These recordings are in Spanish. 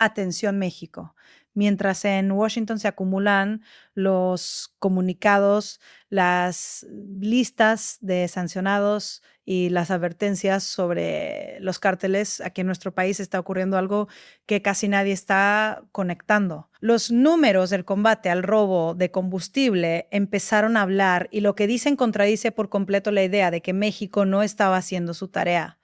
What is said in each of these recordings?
Atención México. Mientras en Washington se acumulan los comunicados, las listas de sancionados y las advertencias sobre los cárteles, aquí en nuestro país está ocurriendo algo que casi nadie está conectando. Los números del combate al robo de combustible empezaron a hablar y lo que dicen contradice por completo la idea de que México no estaba haciendo su tarea.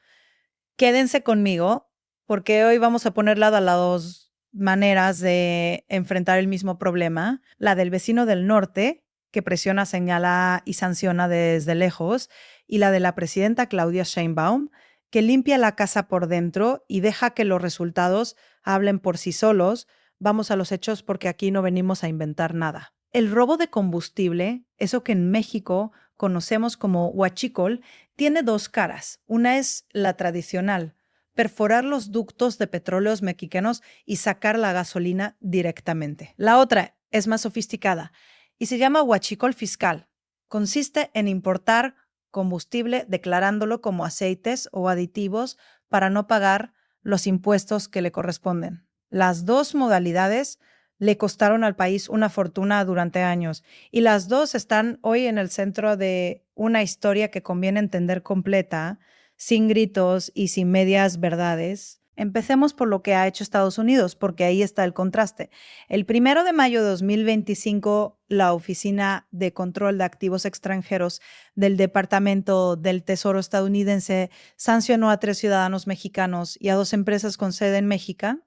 Quédense conmigo porque hoy vamos a poner lado a lado dos maneras de enfrentar el mismo problema. La del vecino del norte, que presiona, señala y sanciona desde lejos, y la de la presidenta Claudia Sheinbaum, que limpia la casa por dentro y deja que los resultados hablen por sí solos. Vamos a los hechos porque aquí no venimos a inventar nada. El robo de combustible, eso que en México conocemos como huachicol, tiene dos caras. Una es la tradicional, perforar los ductos de petróleos mexicanos y sacar la gasolina directamente. La otra es más sofisticada y se llama huachicol fiscal. Consiste en importar combustible declarándolo como aceites o aditivos para no pagar los impuestos que le corresponden. Las dos modalidades le costaron al país una fortuna durante años y las dos están hoy en el centro de una historia que conviene entender completa, sin gritos y sin medias verdades. Empecemos por lo que ha hecho Estados Unidos, porque ahí está el contraste. El 1 de mayo de 2025, la Oficina de Control de Activos Extranjeros del Departamento del Tesoro estadounidense sancionó a 3 ciudadanos mexicanos y a 2 empresas con sede en México,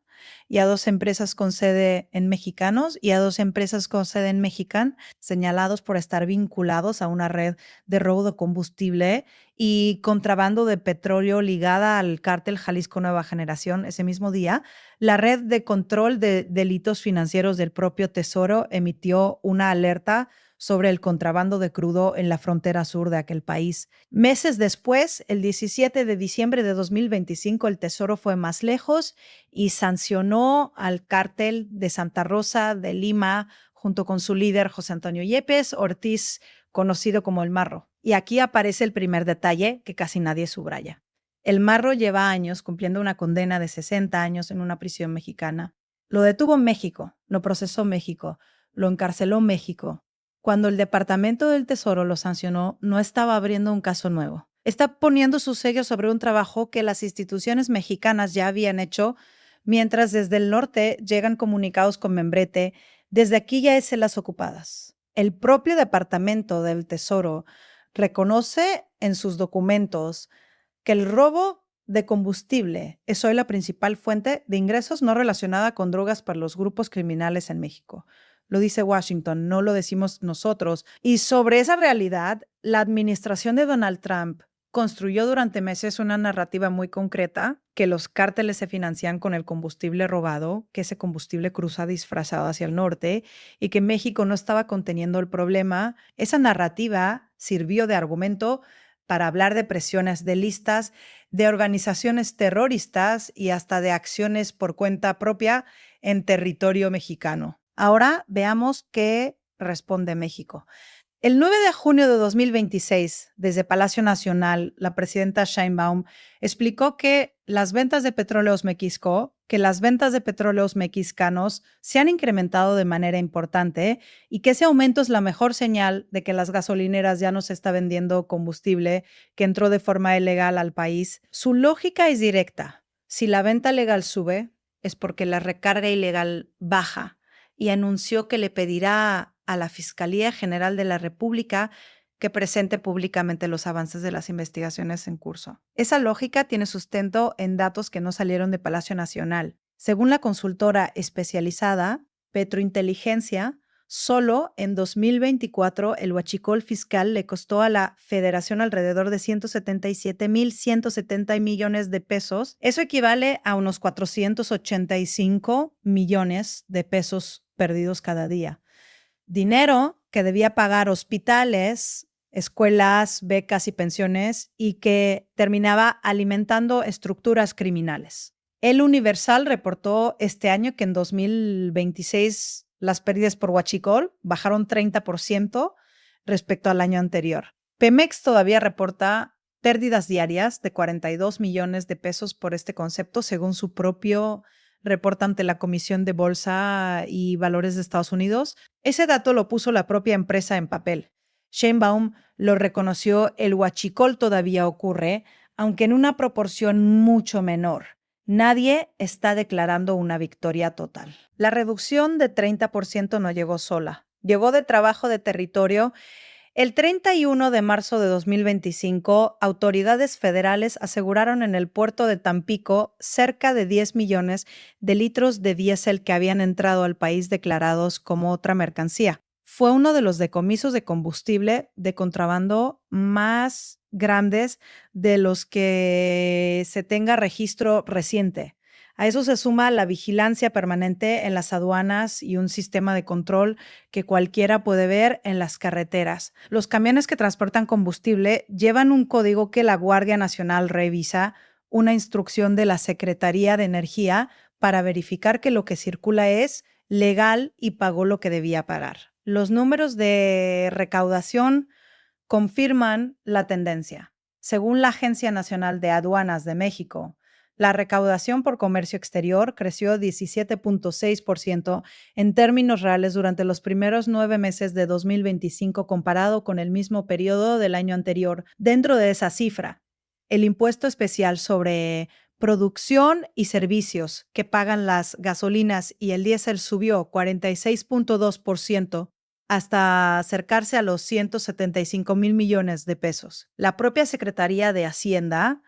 y a 2 empresas con sede en mexicanos y a 2 empresas con sede en Mexican, señalados por estar vinculados a una red de robo de combustible y contrabando de petróleo ligada al cártel Jalisco Nueva Generación. Ese mismo día, la red de control de delitos financieros del propio Tesoro emitió una alerta sobre el contrabando de crudo en la frontera sur de aquel país. Meses después, el 17 de diciembre de 2025, el Tesoro fue más lejos y sancionó al cártel de Santa Rosa de Lima junto con su líder José Antonio Yepes Ortiz, conocido como el Marro. Y aquí aparece el primer detalle que casi nadie subraya. El Marro lleva años cumpliendo una condena de 60 años en una prisión mexicana. Lo detuvo México, lo procesó México, lo encarceló México. Cuando el Departamento del Tesoro lo sancionó, no estaba abriendo un caso nuevo. Está poniendo su sello sobre un trabajo que las instituciones mexicanas ya habían hecho, mientras desde el norte llegan comunicados con membrete, desde aquí ya es en las ocupadas. El propio Departamento del Tesoro reconoce en sus documentos que el robo de combustible es hoy la principal fuente de ingresos no relacionada con drogas para los grupos criminales en México. Lo dice Washington, no lo decimos nosotros. Y sobre esa realidad, la administración de Donald Trump construyó durante meses una narrativa muy concreta, que los cárteles se financian con el combustible robado, que ese combustible cruza disfrazado hacia el norte y que México no estaba conteniendo el problema. Esa narrativa sirvió de argumento para hablar de presiones de listas, de organizaciones terroristas y hasta de acciones por cuenta propia en territorio mexicano. Ahora veamos qué responde México. El 9 de junio de 2026, desde Palacio Nacional, la presidenta Sheinbaum explicó que las ventas de petróleos mexicanos se han incrementado de manera importante y que ese aumento es la mejor señal de que las gasolineras ya no se está vendiendo combustible que entró de forma ilegal al país. Su lógica es directa. Si la venta legal sube, es porque la recarga ilegal baja, y anunció que le pedirá a la Fiscalía General de la República que presente públicamente los avances de las investigaciones en curso. Esa lógica tiene sustento en datos que no salieron de Palacio Nacional. Según la consultora especializada Petrointeligencia, solo en 2024 el huachicol fiscal le costó a la Federación alrededor de 177,170 millones de pesos. Eso equivale a unos 485 millones de pesos perdidos cada día. Dinero que debía pagar hospitales, escuelas, becas y pensiones y que terminaba alimentando estructuras criminales. El Universal reportó este año que en 2026 las pérdidas por huachicol bajaron 30% respecto al año anterior. Pemex todavía reporta pérdidas diarias de 42 millones de pesos por este concepto, según su propio reporta ante la Comisión de Bolsa y Valores de Estados Unidos. Ese dato lo puso la propia empresa en papel. Sheinbaum lo reconoció, el huachicol todavía ocurre, aunque en una proporción mucho menor. Nadie está declarando una victoria total. La reducción de 30% no llegó sola. Llegó de trabajo de territorio. El 31 de marzo de 2025, autoridades federales aseguraron en el puerto de Tampico cerca de 10 millones de litros de diésel que habían entrado al país declarados como otra mercancía. Fue uno de los decomisos de combustible de contrabando más grandes de los que se tenga registro reciente. A eso se suma la vigilancia permanente en las aduanas y un sistema de control que cualquiera puede ver en las carreteras. Los camiones que transportan combustible llevan un código que la Guardia Nacional revisa, una instrucción de la Secretaría de Energía para verificar que lo que circula es legal y pagó lo que debía pagar. Los números de recaudación confirman la tendencia. Según la Agencia Nacional de Aduanas de México, la recaudación por comercio exterior creció 17.6% en términos reales durante los primeros 9 meses de 2025 comparado con el mismo periodo del año anterior. Dentro de esa cifra, el impuesto especial sobre producción y servicios que pagan las gasolinas y el diésel subió 46.2% hasta acercarse a los 175,000 millones de pesos. La propia Secretaría de Hacienda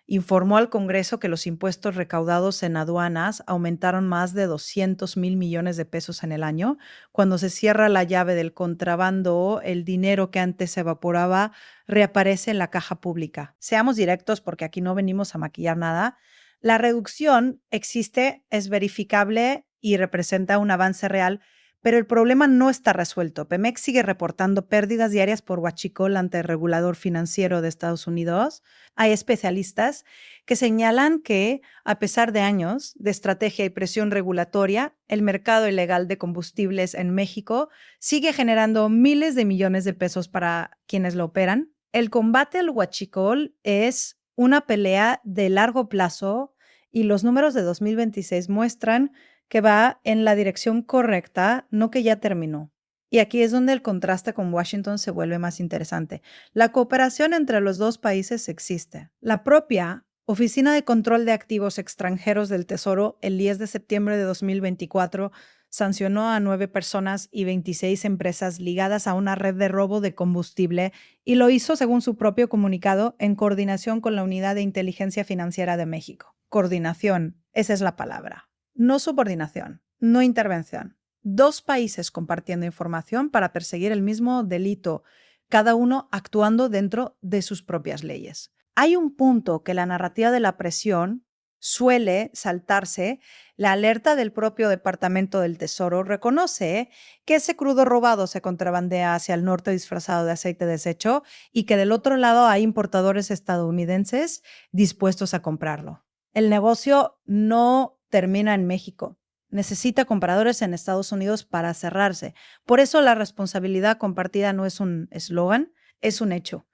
informó al Congreso que los impuestos recaudados en aduanas aumentaron más de 200,000 millones de pesos en el año. Cuando se cierra la llave del contrabando, el dinero que antes se evaporaba reaparece en la caja pública. Seamos directos porque aquí no venimos a maquillar nada. La reducción existe, es verificable y representa un avance real, pero el problema no está resuelto. Pemex sigue reportando pérdidas diarias por huachicol ante el regulador financiero de Estados Unidos. Hay especialistas que señalan que, a pesar de años de estrategia y presión regulatoria, el mercado ilegal de combustibles en México sigue generando miles de millones de pesos para quienes lo operan. El combate al huachicol es una pelea de largo plazo y los números de 2026 muestran que va en la dirección correcta, no que ya terminó. Y aquí es donde el contraste con Washington se vuelve más interesante. La cooperación entre los dos países existe. La propia Oficina de Control de Activos Extranjeros del Tesoro, el 10 de septiembre de 2024, sancionó a 9 personas y 26 empresas ligadas a una red de robo de combustible y lo hizo, según su propio comunicado, en coordinación con la Unidad de Inteligencia Financiera de México. Coordinación, esa es la palabra. No subordinación, no intervención. Dos países compartiendo información para perseguir el mismo delito, cada uno actuando dentro de sus propias leyes. Hay un punto que la narrativa de la presión suele saltarse. La alerta del propio Departamento del Tesoro reconoce que ese crudo robado se contrabandea hacia el norte disfrazado de aceite deshecho y que del otro lado hay importadores estadounidenses dispuestos a comprarlo. El negocio no termina en México. Necesita compradores en Estados Unidos para cerrarse. Por eso la responsabilidad compartida no es un eslogan, es un hecho.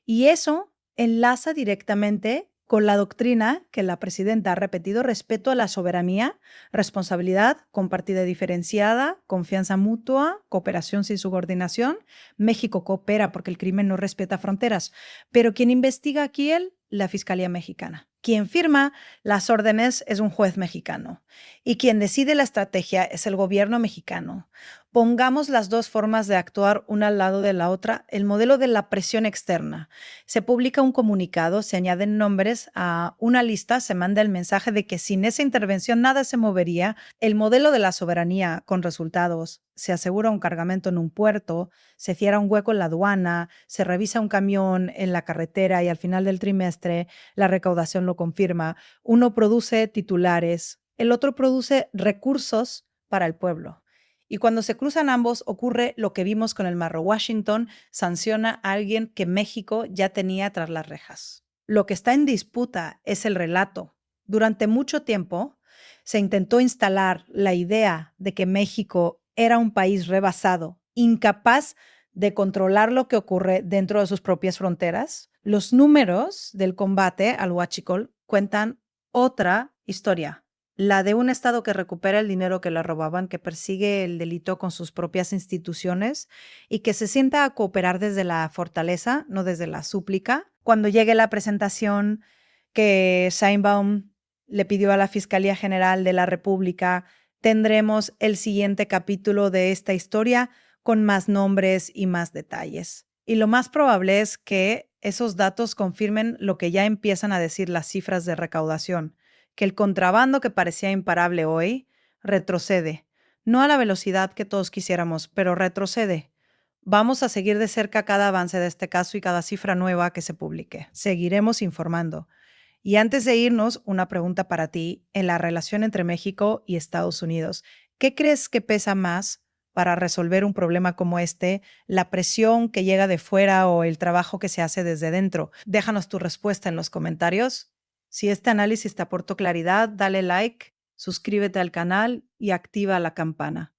Y eso enlaza directamente con la doctrina que la presidenta ha repetido: respeto a la soberanía, responsabilidad compartida y diferenciada, confianza mutua, cooperación sin subordinación. México coopera porque el crimen no respeta fronteras. Pero quien investiga aquí la Fiscalía Mexicana. Quien firma las órdenes es un juez mexicano y quien decide la estrategia es el gobierno mexicano. Pongamos las dos formas de actuar una al lado de la otra. El modelo de la presión externa. Se publica un comunicado, se añaden nombres a una lista, se manda el mensaje de que sin esa intervención nada se movería. El modelo de la soberanía con resultados. Se asegura un cargamento en un puerto, se cierra un hueco en la aduana, se revisa un camión en la carretera y al final del trimestre la recaudación lo confirma. Uno produce titulares, el otro produce recursos para el pueblo. Y cuando se cruzan ambos, ocurre lo que vimos con el Marro. Washington sanciona a alguien que México ya tenía tras las rejas. Lo que está en disputa es el relato. Durante mucho tiempo se intentó instalar la idea de que México era un país rebasado, incapaz de controlar lo que ocurre dentro de sus propias fronteras. Los números del combate al huachicol cuentan otra historia. La de un Estado que recupera el dinero que le robaban, que persigue el delito con sus propias instituciones y que se sienta a cooperar desde la fortaleza, no desde la súplica. Cuando llegue la presentación que Sheinbaum le pidió a la Fiscalía General de la República, tendremos el siguiente capítulo de esta historia con más nombres y más detalles. Y lo más probable es que esos datos confirmen lo que ya empiezan a decir las cifras de recaudación, que el contrabando que parecía imparable hoy retrocede, no a la velocidad que todos quisiéramos, pero retrocede. Vamos a seguir de cerca cada avance de este caso y cada cifra nueva que se publique. Seguiremos informando. Y antes de irnos, una pregunta para ti en la relación entre México y Estados Unidos. ¿Qué crees que pesa más para resolver un problema como este, la presión que llega de fuera o el trabajo que se hace desde dentro? Déjanos tu respuesta en los comentarios. Si este análisis te aportó claridad, dale like, suscríbete al canal y activa la campana.